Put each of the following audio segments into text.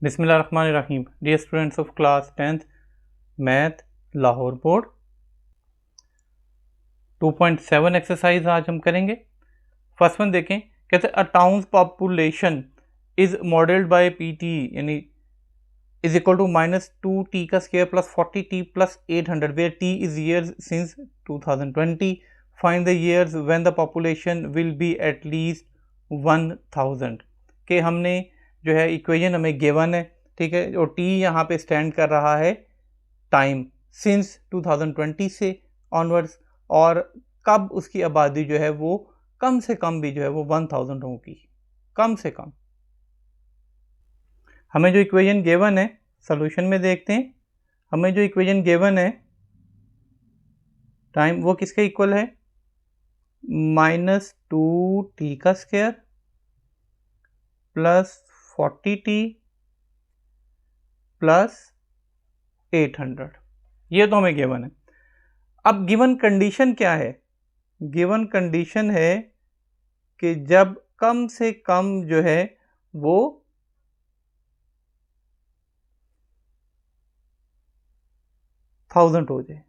बिस्मिल्लाहिर्रहमानिर्रहीम। Dear students of class 10th math Lahore board 2.7 exercise आज हम करेंगे। फर्स्ट वन देखें, कहते हैं a town's population is modelled by P T यानी इज इक्वल टू -2t का square plus 40t plus 800 where t is years since 2020। Find the years when the population will be at least 1000 के हमने जो है equation हमें given है, ठीक है, और t यहाँ पे स्टैंड कर रहा है टाइम सिंस 2020 से ऑनवर्ड्स, और कब उसकी आबादी जो है वो कम से कम भी जो है वो 1000 होगी, कम से कम। हमें जो इक्वेशन गिवन है सॉल्यूशन में देखते हैं। हमें जो इक्वेशन गिवन है टाइम वो किसके इक्वल है, -2t का स्क्वायर प्लस 40t प्लस 800, ये तो हमें गिवन है। अब गिवन कंडीशन क्या है, गिवन कंडीशन है कि जब कम से कम जो है वो 1000 हो जाए,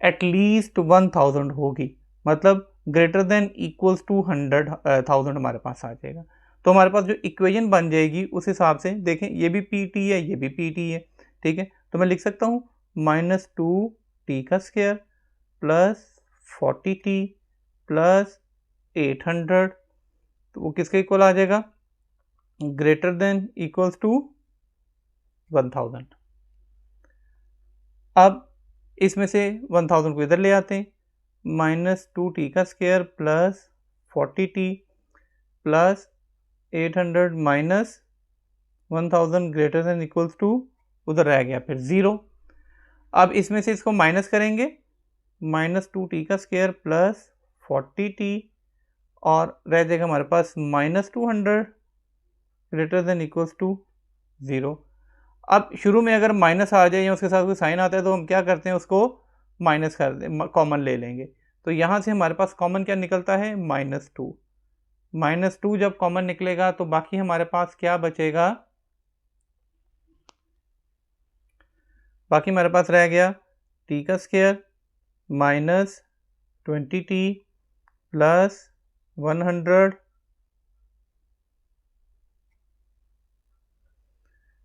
एटलीस्ट 1000 होगी, मतलब ग्रेटर देन इक्वल्स टू 100,000 हमारे पास आ जाएगा। तो हमारे पास जो इक्वेशन बन जाएगी उस हिसाब से देखें, ये भी पी टी है, ये भी पी टी है, ठीक है। तो मैं लिख सकता हूँ -2t का स्क्वायर प्लस 40t प्लस 800, तो वो किसके इक्वल आ जाएगा, ग्रेटर देन इक्वल्स टू 1000। अब इसमें से 1000 को इधर ले आते हैं, -2t का square plus 40t plus 800 minus 1000 greater than equals to, उधर रह गया फिर 0। अब इसमें से इसको माइनस करेंगे, -2t का स्क्वायर प्लस 40t और रह जाएगा हमारे पास -200 ग्रेटर देन इक्वल्स टू 0। अब शुरू में अगर माइनस आ जाए या उसके साथ कोई साइन आता है तो हम क्या करते हैं, उसको माइनस कर दे, कॉमन ले लेंगे। तो यहाँ से हमारे पास कॉमन क्या निकलता है, -2 जब कॉमन निकलेगा तो बाकी हमारे पास क्या बचेगा, बाकी हमारे पास रह गया t का square -20t plus 100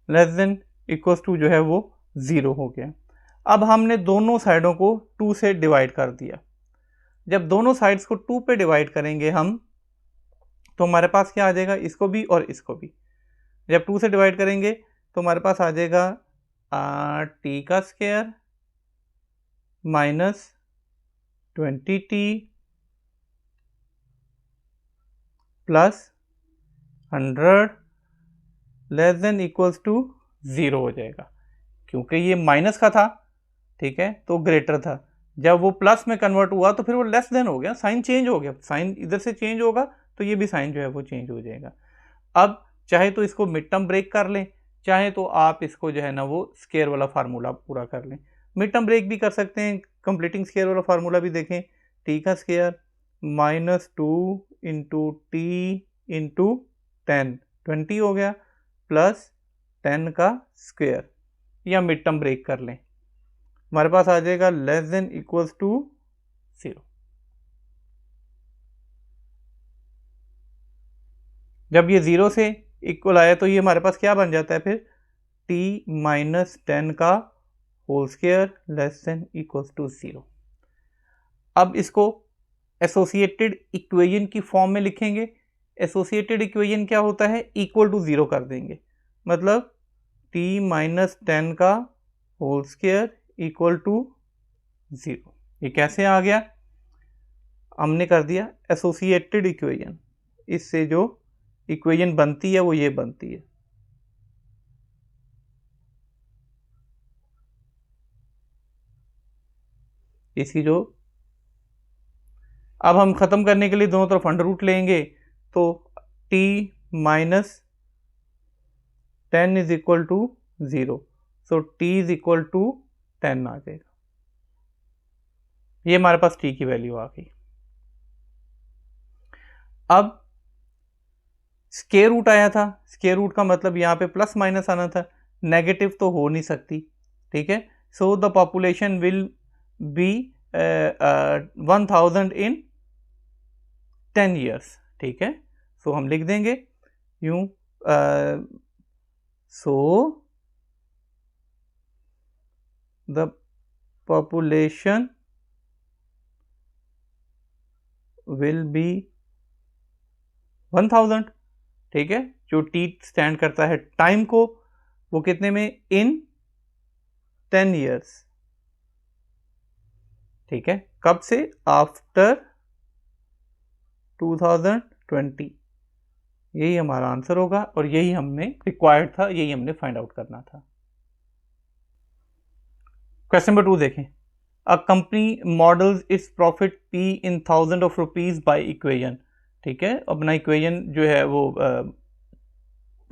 less than equals to जो है वो 0 हो गया। अब हमने दोनों साइडों को 2 से डिवाइड कर दिया। जब दोनों साइड्स को 2 पे डिवाइड करेंगे हम तो हमारे पास क्या आ जाएगा, इसको भी और इसको भी जब 2 से डिवाइड करेंगे तो हमारे पास आ जाएगा t का square -20t plus 100 less than equals to 0 हो जाएगा, क्योंकि ये माइनस का था, ठीक है, तो ग्रेटर था। जब वो प्लस में कन्वर्ट हुआ तो फिर वो लेस देन हो गया, साइन चेंज हो गया, साइन इधर से चेंज होगा तो ये भी साइन जो है वो चेंज हो जाएगा। अब चाहे तो इसको मिड टर्म ब्रेक कर लें, चाहे तो आप इसको जो है ना वो स्क्वायर वाला फार्मूला पूरा कर लें। मिड टर्म ब्रेक भी कर सकते हैं, कंप्लीटिंग स्क्वायर वाला फार्मूला भी देखें, t का स्क्वायर -2 इंटू टी इंटू 10 20 हो गया प्लस 10 का स्क्वायर, या मिड टर्म ब्रेक कर लें, हमारे पास आ जाएगा लेस देन इक्वल्स टू 0। जब ये 0 से इक्वल आया तो ये हमारे पास क्या बन जाता है फिर, t -10 का whole square less than equals to 0। अब इसको एसोसिएटेड इक्वेशन की फॉर्म में लिखेंगे। एसोसिएटेड इक्वेशन क्या होता है, इक्वल टू 0 कर देंगे, मतलब t -10 का होल स्क्वायर इक्वल टू 0। ये कैसे आ गया, हमने कर दिया एसोसिएटेड इक्वेशन, इससे जो इक्वेशन बनती है वो ये बनती है। इसकी जो अब हम खत्म करने के लिए दोनों तरफ अंडर रूट लेंगे तो t -10 is equal to 0, so t is equal to 10 आ जाएगा। ये हमारे पास t की वैल्यू आ गई। अब स्क्वायर रूट आया था, स्क्वायर रूट का मतलब यहाँ पे प्लस माइनस आना था, नेगेटिव तो हो नहीं सकती, ठीक है। So the population will B 1000 in 10 years, ठीक है। सो हम लिख देंगे यूं, so the population will B 1000, ठीक है। जो टी स्टैंड करता है टाइम को, वो कितने में, इन 10 ईयर्स, ठीक है। कब से, आफ्टर 2020। यही हमारा आंसर होगा और यही हमने रिक्वायर्ड था, यही हमने फाइंड आउट करना था। क्वेश्चन नंबर 2 देखें। A company models its profit P in thousand of rupees by equation, ठीक है। अपना इक्वेशन जो है वो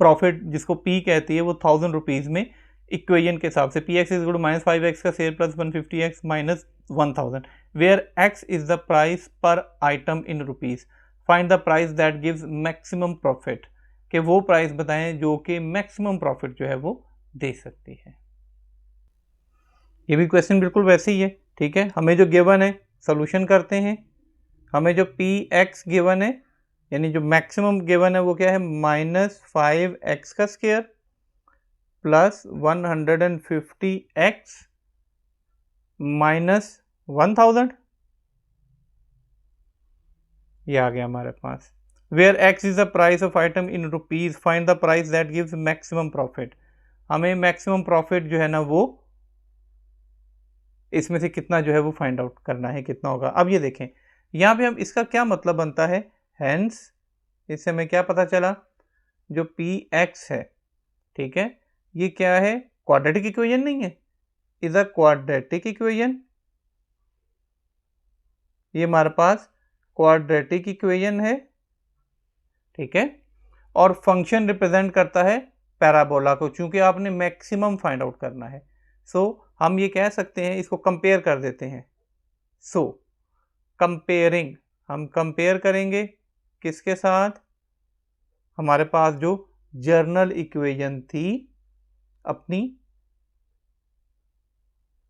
प्रॉफिट जिसको पी कहती है वो 1000 रुपीज में इक्वेशन के हिसाब से, P X is good minus 5x का square plus 150x minus 1000, where x is the price per item in rupees, find the price that gives maximum profit, कि वो प्राइस बताएं जो कि मैक्सिमम प्रॉफिट जो है वो दे सकती है। ये भी क्वेश्चन बिल्कुल वैसे ही है, ठीक है। हमें जो गिवन है सोल्यूशन करते हैं। हमें जो पी एक्स गिवन है, यानी जो मैक्सिमम गिवन है वो क्या है, माइनस 5x का स्क्वायर प्लस 150x माइनस 1000, ये आ गया हमारे पास। Where x is the price of item in rupees, find the price that gives maximum profit. हमें मैक्सिमम प्रॉफिट जो है ना वो इसमें से कितना जो है वो फाइंड आउट करना है, कितना होगा। अब ये देखें यहाँ पे हम इसका क्या मतलब बनता है, हेंस इससे हमें क्या पता चला, जो पी एक्स है, ठीक है, ये क्या है, क्वाड्रेटिक इक्वेशन नहीं है, इज अ क्वाड्रेटिक इक्वेशन। ये हमारे पास क्वाड्रेटिक इक्वेशन है, ठीक है। और फंक्शन रिप्रेजेंट करता है पैराबोला को, चूंकि आपने मैक्सिमम फाइंड आउट करना है। सो हम ये कह सकते हैं, इसको कंपेयर कर देते हैं। सो कंपेयरिंग, हम कंपेयर करेंगे किसके साथ, हमारे पास जो जर्नल इक्वेशन थी अपनी,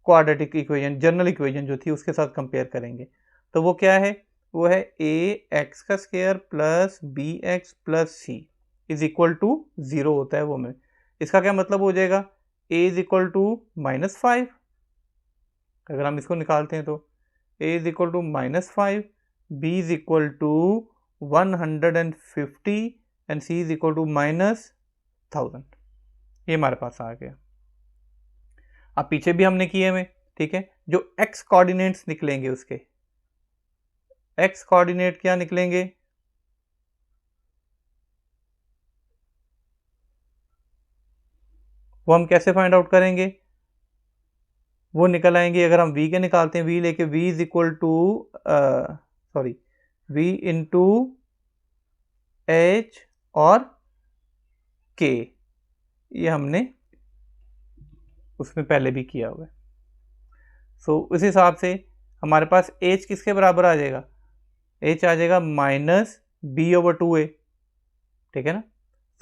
क्वाड्रेटिक इक्वेशन जनरल इक्वेशन जो थी उसके साथ कंपेयर करेंगे। तो वो क्या है, वो है ए एक्स का square plus B X plus C is equal to 0 होता है वो में। इसका क्या मतलब हो जाएगा, ए इज इक्वल टू -5, अगर हम इसको निकालते हैं तो A is equal to -5, B is equal to 150 and C is equal to -1000। ये हमारे पास आ गया। अब पीछे भी हमने किए हुए, ठीक है। जो एक्स कोऑर्डिनेट्स निकलेंगे, उसके एक्स कोऑर्डिनेट क्या निकलेंगे, वो हम कैसे फाइंड आउट करेंगे, वो निकल आएंगे अगर हम v के निकालते हैं, v लेके v is equal to sorry v into H और k, ये हमने उसमें पहले भी किया हुआ है। सो उस हिसाब से हमारे पास h किसके बराबर आ जाएगा, h आ जाएगा -b/2a, ठीक है ना।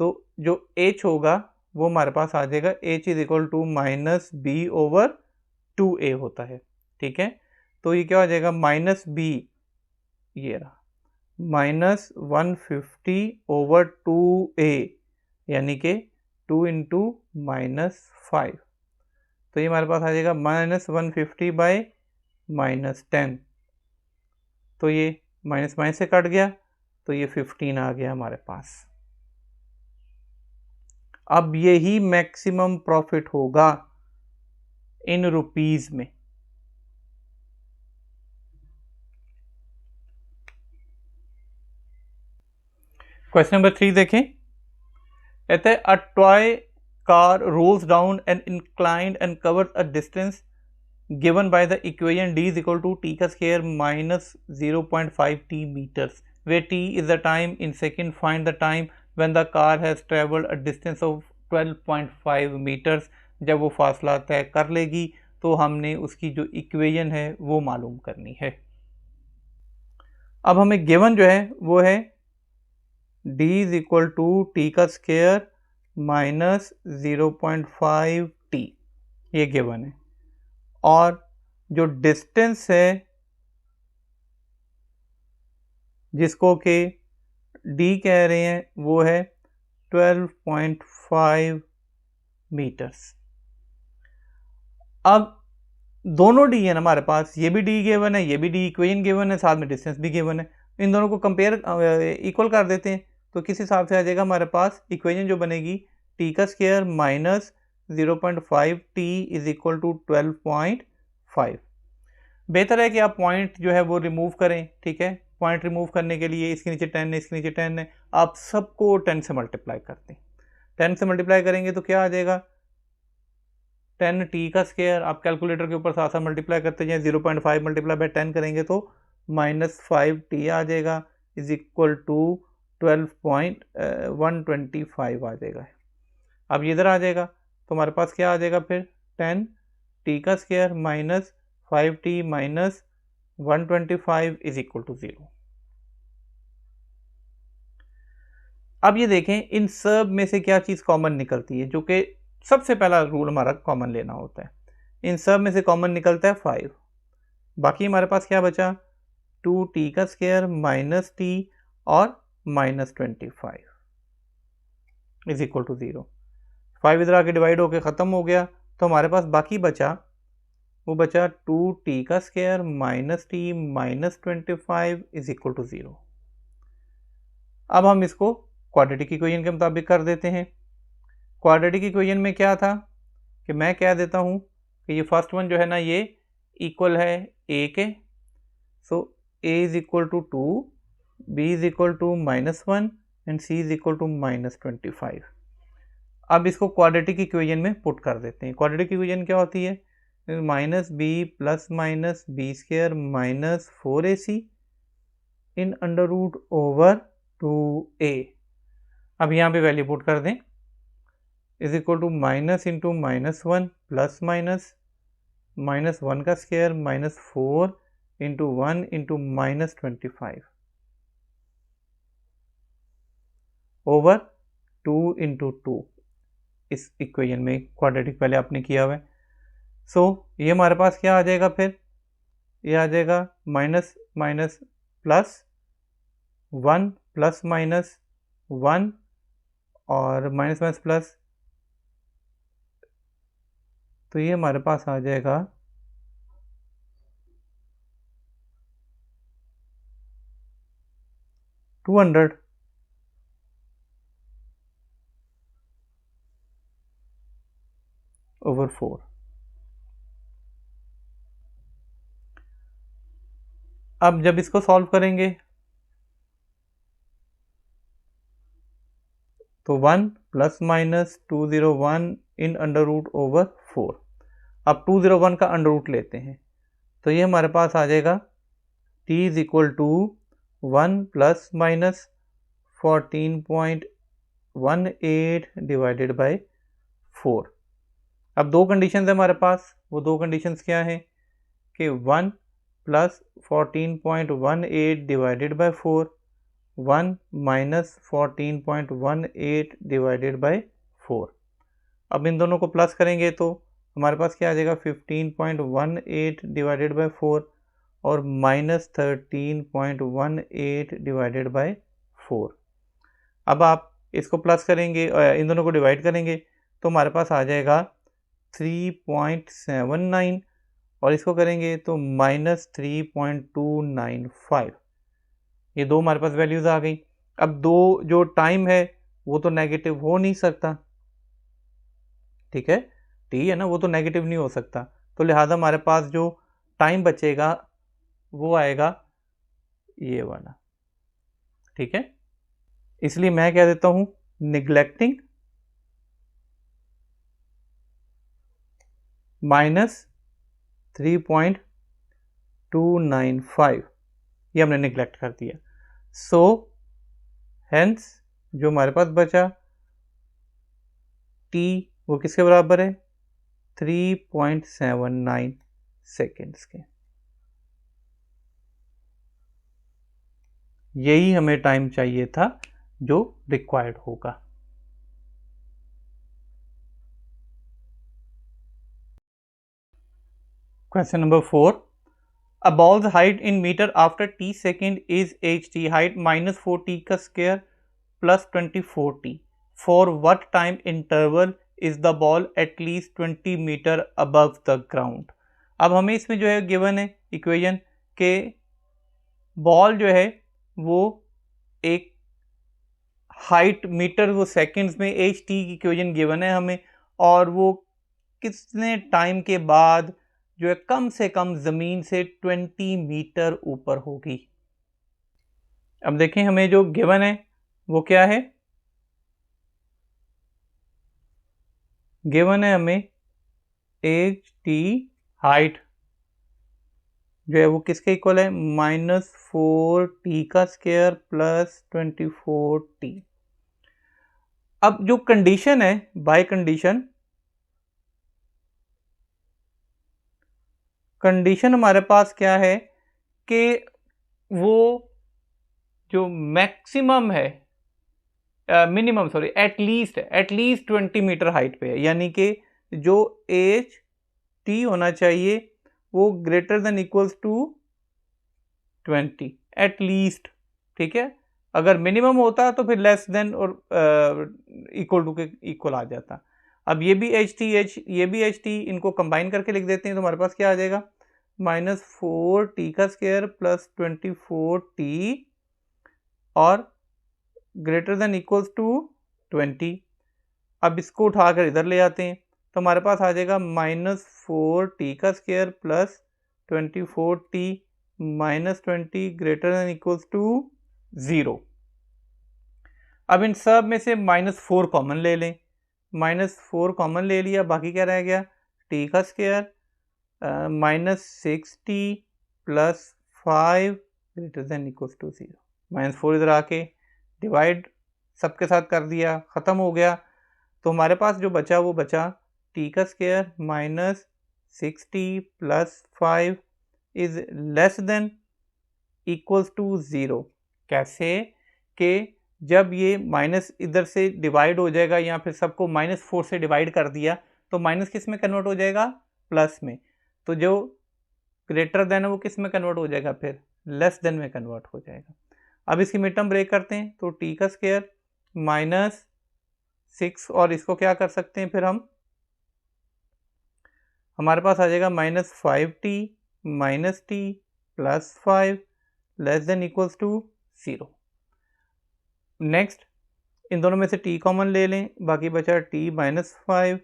तो जो h होगा वो हमारे पास आ जाएगा h is equal to -b/2a होता है, ठीक है। तो ये क्या हो जाएगा, -b, ये रहा -150/2a, यानी कि 2 इंटू -5, तो ये हमारे पास आ जाएगा -150/-10, तो ये माइनस माइनस से कट गया, तो ये 15 आ गया हमारे पास। अब यही मैक्सिमम प्रॉफिट होगा इन रुपीज में। क्वेश्चन नंबर 3 देखें। कहते हैं a toy car rolls down an inclined and covers a distance given by the equation d is equal to t का square minus 0.5 t meters, where t is the time in second. Find the time when the car has traveled a distance of 12.5 meters। जब वो फासला तय कर लेगी तो हमने उसकी जो इक्वेशन है वो मालूम करनी है। अब हमें गिवन जो है वो है d is equal to T का स्क्वायर माइनस 0.5 टी, ये गिवन है। और जो डिस्टेंस है जिसको कि d कह रहे हैं वो है 12.5 मीटर्स। अब दोनों डी है ना हमारे पास, ये भी डी गिवन है, ये भी डी इक्वेशन गिवन है, साथ में डिस्टेंस भी गिवन है। इन दोनों को कंपेयर इक्वल कर देते हैं तो किस हिसाब से आ जाएगा हमारे पास इक्वेशन जो बनेगी, टी का square minus 0.5 T is equal to 12.5। बेहतर है कि आप पॉइंट जो है वो रिमूव करें, ठीक है। पॉइंट रिमूव करने के लिए इसके नीचे 10 है, इसके नीचे 10 है, आप सबको 10 से मल्टीप्लाई करते हैं। 10 से मल्टीप्लाई करेंगे तो क्या आ जाएगा, 10 टी का स्क्वायर, आप कैलकुलेटर के ऊपर साथ साथ मल्टीप्लाई करते जाएं, 0.5 मल्टीप्लाई बाय 10 करेंगे तो -5 टी आ जाएगा इज इक्वल टू 12.125 आ जाएगा। अब ये इधर आ जाएगा तो हमारे पास क्या आ जाएगा फिर, 10 टी का square minus 5 T minus 125 is equal to 0। अब ये देखें इन सब में से क्या चीज़ कॉमन निकलती है, जो कि सबसे पहला रूल हमारा कॉमन लेना होता है। इन सब में से कॉमन निकलता है 5। बाकी हमारे पास क्या बचा, 2 टी का स्क्वायर माइनस टी और -25 इज इक्वल टू 0। 5 इधर आके डिवाइड होके ख़त्म हो गया तो हमारे पास बाकी बचा, वो बचा 2 टी का square minus T -25 is equal to 0। अब हम इसको क्वाड्रेटिक इक्वेशन के मुताबिक कर देते हैं। क्वाड्रेटिक इक्वेशन में क्या था कि मैं कह देता हूँ कि ये फर्स्ट वन जो है ना ये इक्वल है ए के, so A is equal to 2, B is equal to -1 and C is equal to -25। अब इसको क्वाड्रेटिक इक्वेशन में पुट कर देते हैं। क्वाड्रेटिक इक्वेशन क्या होती है, minus B plus minus B square minus 4ac in under root over 2a। अब यहाँ पे वैल्यू पुट कर दें, is equal to minus into -1 plus -1 का square -4 into 1 into -25 over 2 into 2। इस इक्वेशन में क्वाड्रेटिक पहले आपने किया हुआ है। सो ये हमारे पास क्या आ जाएगा फिर, ये आ जाएगा minus minus plus 1 plus minus 1 और माइनस माइनस प्लस, तो ये हमारे पास आ जाएगा 200 ओवर 4। अब जब इसको सॉल्व करेंगे तो 1 plus minus 201 in under root over 4। अब 201 का अंडर रूट लेते हैं तो ये हमारे पास आ जाएगा t is equal to 1 plus minus 14.18 divided by 4। अब दो कंडीशंस है हमारे पास, वो दो कंडीशंस क्या हैं कि 1 plus 14.18 divided by 4, 1 minus 14.18 divided by 4। अब इन दोनों को प्लस करेंगे तो हमारे पास क्या आ जाएगा, 15.18 डिवाइडेड बाई 4 और माइनस 13.18 डिवाइडेड बाई 4। अब आप इसको प्लस करेंगे, इन दोनों को डिवाइड करेंगे तो हमारे पास आ जाएगा 3.79 और इसको करेंगे तो -3.295। ये दो हमारे पास वैल्यूज़ आ गई। अब दो जो टाइम है वो तो नेगेटिव हो नहीं सकता, ठीक है, टी है ना वो तो नेगेटिव नहीं हो सकता, तो लिहाजा हमारे पास जो टाइम बचेगा वो आएगा ये वाला, ठीक है। इसलिए मैं कह देता हूं निग्लेक्टिंग -3.295, ये हमने निग्लेक्ट कर दिया। सो हेंस जो हमारे पास बचा टी वो किसके बराबर है, 3.79 सेकेंड्स के। यही हमें टाइम चाहिए था जो रिक्वायर्ड होगा। Question number 4, a ball's height in meter after t second is ht, height minus 4t का square plus 24t. For what time interval is the ball at least 20 meter above the ground? अब हमें इसमें जो है given है equation के ball जो है वो एक हाइट मीटर वो सेकंड्स में एच टी की इक्वेशन गिवन है हमें, और वो कितने टाइम के बाद जो है कम से कम ज़मीन से 20 मीटर ऊपर होगी। अब देखें हमें जो गिवन है वो क्या है, गिवन है हमें एच टी हाइट जो है वो किसके इक्वल है, -4t का स्क्वायर प्लस 24t। अब जो कंडीशन है, बाय कंडीशन हमारे पास क्या है कि वो जो मैक्सिमम है minimum sorry at least 20 metre height पे है, यानी कि जो एच टी होना चाहिए वो greater than equals to 20 at least. ठीक है, अगर मिनिमम होता तो फिर लेस देन और इक्वल टू के इक्वल आ जाता। अब ये भी एच टी इनको कंबाइन करके लिख देते हैं तो हमारे पास क्या आ जाएगा, -4t का स्क्वायर प्लस 24t और ग्रेटर देन इक्वल्स टू 20। अब इसको उठाकर इधर ले आते हैं तो हमारे पास आ जाएगा -4t का square plus 24t minus 20 greater than equals to 0। अब इन सब में से -4 कॉमन ले लें, -4 कॉमन ले लिया, बाकी क्या रह गया, t का square -6t plus 5 greater than equals to 0। -4 इधर आके डिवाइड सबके साथ कर दिया, ख़त्म हो गया। तो हमारे पास जो बचा वो बचा t का square -6t plus 5 is less than equals to 0। कैसे कि जब ये माइनस इधर से डिवाइड हो जाएगा या फिर सबको -4 से डिवाइड कर दिया तो माइनस किस में कन्वर्ट हो जाएगा, प्लस में। तो जो ग्रेटर देन है वो किस में कन्वर्ट हो जाएगा, फिर लेस देन में कन्वर्ट हो जाएगा। अब इसकी मिड टर्म ब्रेक करते हैं तो t का स्क्वायर -6 और इसको क्या कर सकते हैं फिर हम, हमारे पास आ जाएगा -5t minus t plus 5 less than equals to 0। Next इन दोनों में से t कॉमन ले लें, बाकी बचा t -5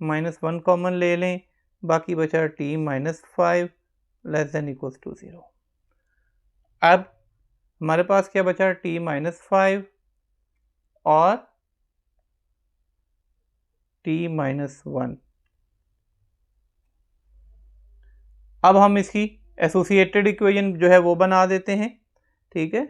-1 कॉमन ले लें, बाकी बचा t -5 less than equals to 0। अब हमारे पास क्या बचा, t -5 और t -1। अब हम इसकी एसोसिएटेड इक्वेशन जो है वो बना देते हैं। ठीक है,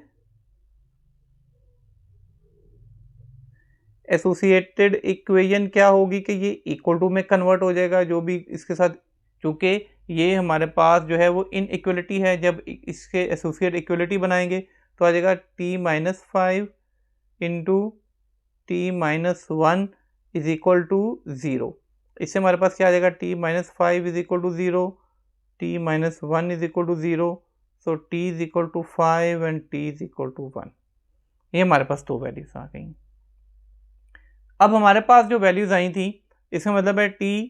एसोसिएटेड इक्वेशन क्या होगी कि ये इक्वल टू में कन्वर्ट हो जाएगा जो भी इसके साथ, क्योंकि ये हमारे पास जो है वो इन इक्वलिटी है, जब इसके एसोसिएट इक्वलिटी बनाएंगे तो आ जाएगा t -5 into t -1 is equal to 0। इससे हमारे पास क्या आ जाएगा, t -5 is equal to 0, t -1 is equal to 0, so t is equal to 5 and t is equal to 1। ये हमारे पास दो वैल्यूज आ गई। अब हमारे पास जो वैल्यूज आई थी इसका मतलब है t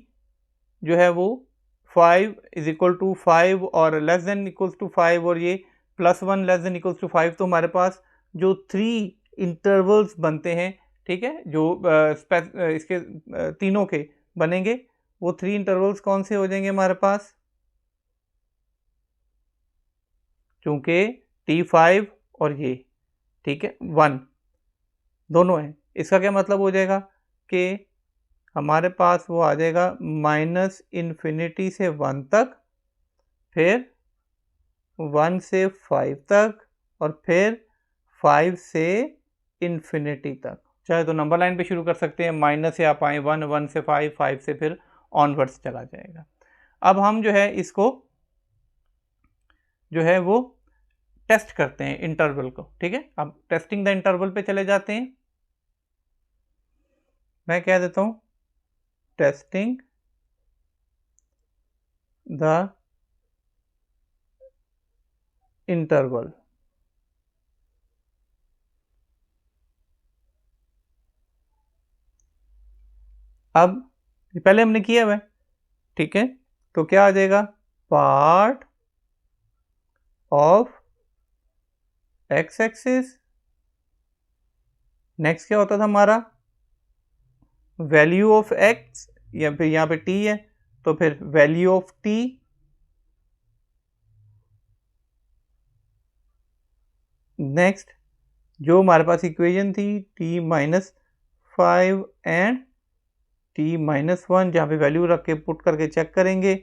जो है वो 5 इज इक्वल टू 5 और लेस देन इक्वल्स टू 5 और ये +1 लेस देन इक्वल्स टू 5। तो हमारे पास जो 3 इंटरवल्स बनते हैं, ठीक है, जो इसके तीनों के बनेंगे, वो 3 इंटरवल्स कौन से हो जाएंगे हमारे पास, क्योंकि t5 और ये, ठीक है, 1 दोनों हैं। इसका क्या मतलब हो जाएगा कि हमारे पास वो आ जाएगा -∞ से 1 तक, फिर 1 से 5 तक और फिर 5 से इन्फिनिटी तक। चाहे तो नंबर लाइन पे शुरू कर सकते हैं, माइनस से आप आए 1, 1 से 5, 5 से फिर ऑनवर्ड्स चला जाएगा। अब हम जो है इसको जो है वो टेस्ट करते हैं इंटरवल को, ठीक है। अब टेस्टिंग द इंटरवल पे चले जाते हैं। मैं कह देता हूं टेस्टिंग द इंटरवल। अब पहले हमने किया हुआ है, ठीक है, तो क्या आ जाएगा, part of x axis, next क्या होता था हमारा, वैल्यू ऑफ एक्स, या फिर यहां पे टी है तो फिर वैल्यू ऑफ टी, नेक्स्ट जो हमारे पास इक्वेशन थी t-5 एंड t-1, जहां पे वैल्यू रख के पुट करके चेक करेंगे,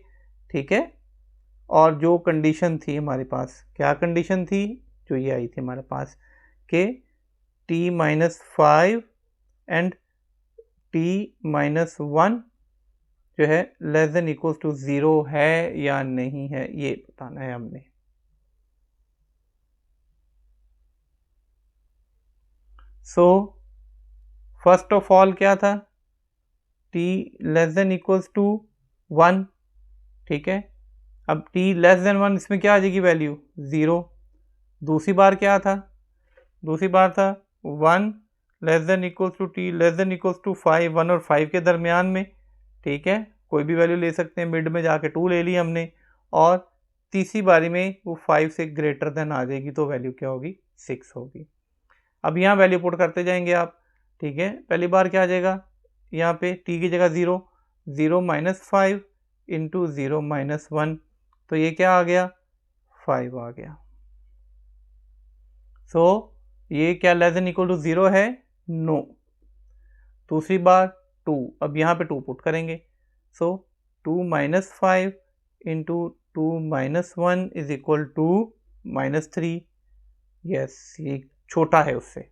ठीक है। और जो कंडीशन थी हमारे पास, क्या कंडीशन थी, जो ये आई थी हमारे पास कि t-5 एंड t-1 जो है लेस देन इक्वल टू 0 है या नहीं है, ये बताना है हमने। सो फर्स्ट ऑफ ऑल क्या था, t less than equals to 1, ठीक है। अब t लेस देन 1, इसमें क्या आ जाएगी वैल्यू 0। दूसरी बार क्या था, दूसरी बार था 1 less than equals to t less than equals to 5, 1 और 5 के दरमियान में, ठीक है, कोई भी वैल्यू ले सकते हैं, मिड में जाके 2 ले ली हमने। और तीसरी बारी में वो 5 से ग्रेटर देन आ जाएगी तो वैल्यू क्या होगी, 6 होगी। अब यहाँ वैल्यू पुट करते जाएंगे आप, ठीक है। पहली बार क्या आ जाएगा, यहाँ पे t की जगह 0, 0 माइनस 5 इंटू 0 माइनस 1, तो ये क्या आ गया, 5 आ गया। सो ये क्या लेस देन इक्वल टू 0 है, नो। दूसरी बार 2, अब यहाँ पे 2 पुट करेंगे, so 2 minus 5 into 2 minus 1 is equal to -3, yes, ये छोटा है उससे।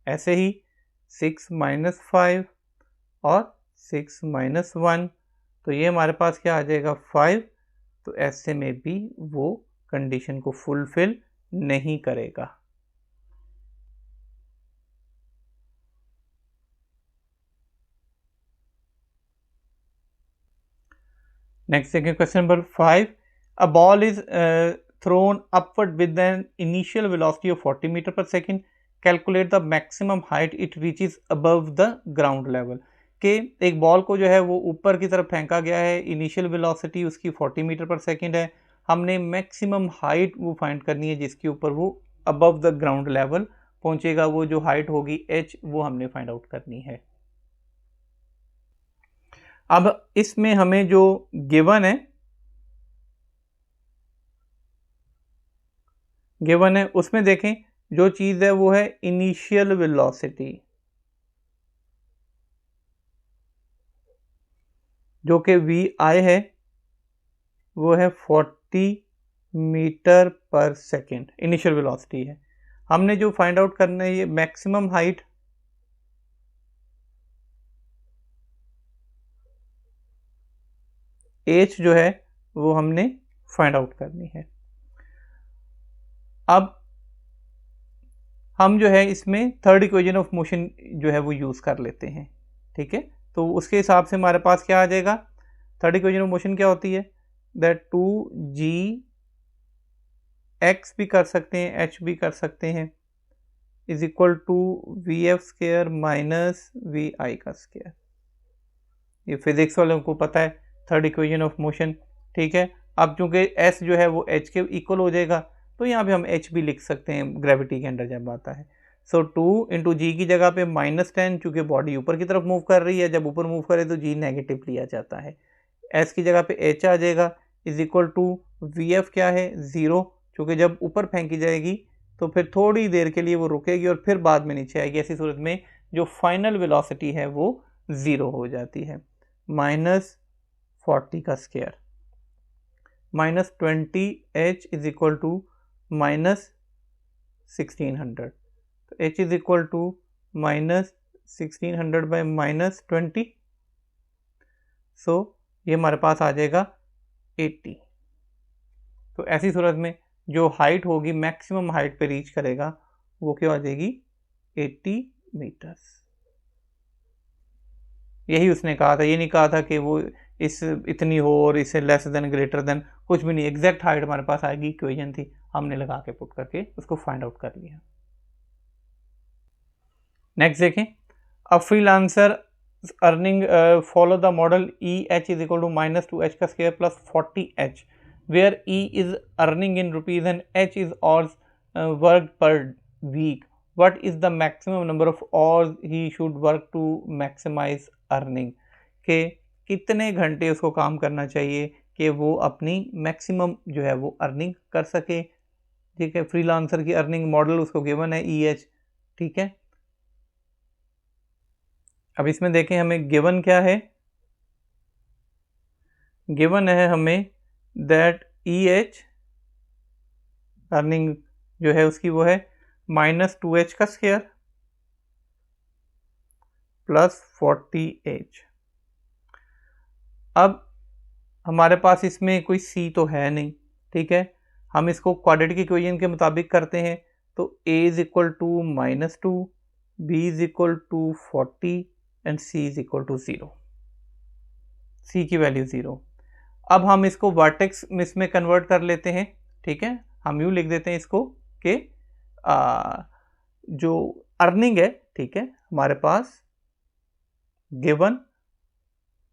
ऐसे ही 6 माइनस 5 और 6 माइनस 1, तो ये हमारे पास क्या आ जाएगा, 5। तो ऐसे में भी वो कंडीशन को फुलफिल नहीं करेगा। नेक्स्ट देखिए question number 5, a ball is thrown upward with an initial velocity of 40 metre per second, calculate the maximum height it reaches above the ground level. कि एक बॉल को जो है वो ऊपर की तरफ फेंका गया है, इनिशियल वेलोसिटी उसकी 40 मीटर पर सेकेंड है, हमने मैक्सिमम हाइट वो फाइंड करनी है जिसके ऊपर वो अबव द ग्राउंड लेवल पहुंचेगा, वो जो हाइट होगी h, वो हमने फाइंड आउट करनी है। अब इसमें हमें जो गिवन है उसमें देखें, जो चीज है वो है इनिशियल वेलोसिटी, जो कि vi है, वो है 40 metre per second initial velocity है। हमने जो फाइंड आउट करना है ये मैक्सिमम हाइट, h जो है वो हमने फाइंड आउट करनी है। अब हम जो है इसमें थर्ड इक्वेशन ऑफ मोशन जो है वो यूज कर लेते हैं, ठीक है। तो उसके हिसाब से हमारे पास क्या आ जाएगा, थर्ड इक्वेशन ऑफ मोशन क्या होती है, दैट 2g x भी कर सकते हैं, h भी कर सकते हैं, is equal to vf square minus vi का स्क्वायर। ये फिजिक्स वालों को पता है थर्ड इक्वेशन ऑफ मोशन, ठीक है। अब चूंकि s जो है वो h के इक्वल हो जाएगा, तो यहाँ पे हम h भी लिख सकते हैं ग्रेविटी के अंदर जब आता है। सो 2 इंटू जी की जगह पे -10, चूंकि बॉडी ऊपर की तरफ मूव कर रही है, जब ऊपर मूव करे तो g नेगेटिव लिया जाता है, s की जगह पे h आ जाएगा, इज इक्वल टू vf क्या है 0, चूंकि जब ऊपर फेंकी जाएगी तो फिर थोड़ी देर के लिए वो रुकेगी और फिर बाद में नीचे आएगी, ऐसी सूरत में जो फाइनल वेलोसिटी है वो 0 हो जाती है। -40 का square -20h is equal to -1600, तो h is equal to -1600 by -20, so ये हमारे पास आ जाएगा 80। तो ऐसी सूरत में जो हाइट होगी मैक्सिमम हाइट पे रीच करेगा वो क्या हो जाएगी 80 मीटर्स। यही उसने कहा था, ये नहीं कहा था कि वो इस इतनी हो और इसे लेस देन ग्रेटर देन, कुछ भी नहीं, एग्जैक्ट हाइट हमारे पास आएगी, इक्वेशन थी, हमने लगा के पुट करके उसको फाइंड आउट कर लिया। नेक्स्ट देखें, a freelancer earning follow the model E H is equal to -2h का square plus 40h where E is earning in rupees and H is hours worked per week. What is the maximum number of hours he should work to maximize earning? के कितने घंटे उसको काम करना चाहिए कि वो अपनी मैक्सिमम जो है वो अर्निंग कर सके। ठीक है, फ्रीलांसर की अर्निंग मॉडल उसको गिवन है EH। ठीक है, अब इसमें देखें हमें गिवन क्या है, गिवन है हमें दैट EH अर्निंग जो है उसकी वो है -2h का स्क्वायर प्लस 40h। अब हमारे पास इसमें कोई C तो है नहीं, ठीक है, हम इसको क्वाड्रेटिक इक्वेशन के मुताबिक करते हैं, तो A is equal to -2, B is equal to 40 and C is equal to 0, C की वैल्यू 0। अब हम इसको वर्टेक्स में कन्वर्ट कर लेते हैं। ठीक है, हम यूँ लिख देते हैं इसको कि जो अर्निंग है, ठीक है, हमारे पास गिवन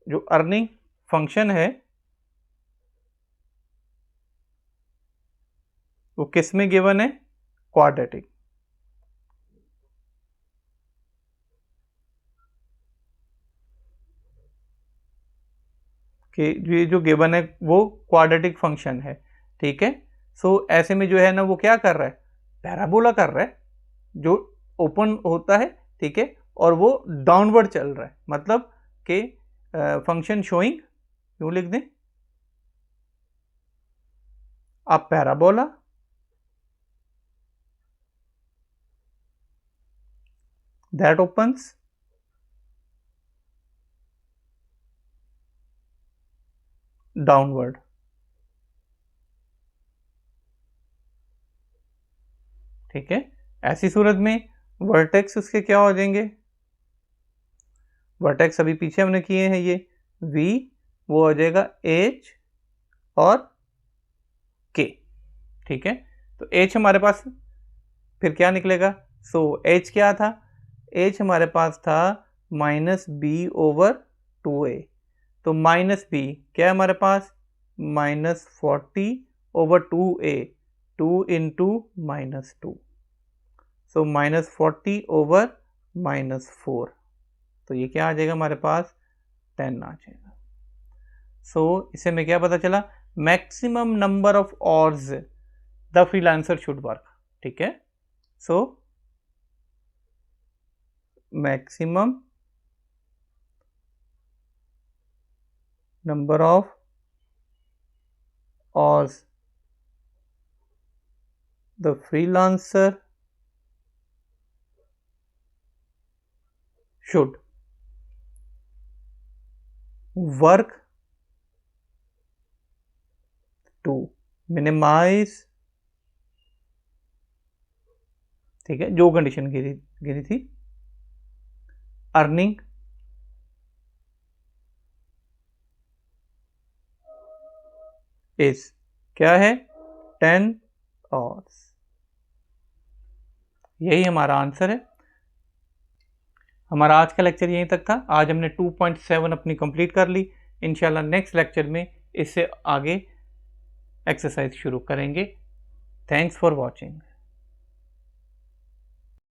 जो अर्निंग फंक्शन है वो किस में गिवन है, क्वाड्रेटिक। कि ये जो गिवन है वो क्वाड्रेटिक फंक्शन है। ठीक है, सो ऐसे में जो है ना वो क्या कर रहा है, पैराबोला कर रहा है, जो ओपन होता है, ठीक है, और वो डाउनवर्ड चल रहा है, मतलब कि फंक्शन शोइंग, यूं लिख दें, a parabola that opens downward. ठीक है, ऐसी सूरत में वर्टेक्स उसके क्या हो जाएंगे, वर्टेक्स अभी पीछे हमने किए हैं, ये V वो हो जाएगा H और K। ठीक है, तो H हमारे पास फिर क्या निकलेगा, सो H क्या था, H हमारे पास था -B/2A, तो -B क्या है हमारे पास, -40/2A, 2 इंटू -2, सो -40/-4, तो ये क्या आ जाएगा हमारे पास 10 आ जाएगा। सो इससे में क्या पता चला, maximum number of hours the freelancer should work. ठीक है, so maximum number of hours the freelancer should work to minimize, ठीक है, जो कंडीशन गिरी थी, अर्निंग इज क्या है 10 आवर्स। यही हमारा आंसर है। हमारा आज का लेक्चर यहीं तक था। आज हमने 2.7 अपनी कंप्लीट कर ली। इंशाल्लाह नेक्स्ट लेक्चर में इससे आगे एक्सरसाइज शुरू करेंगे। Thanks for watching.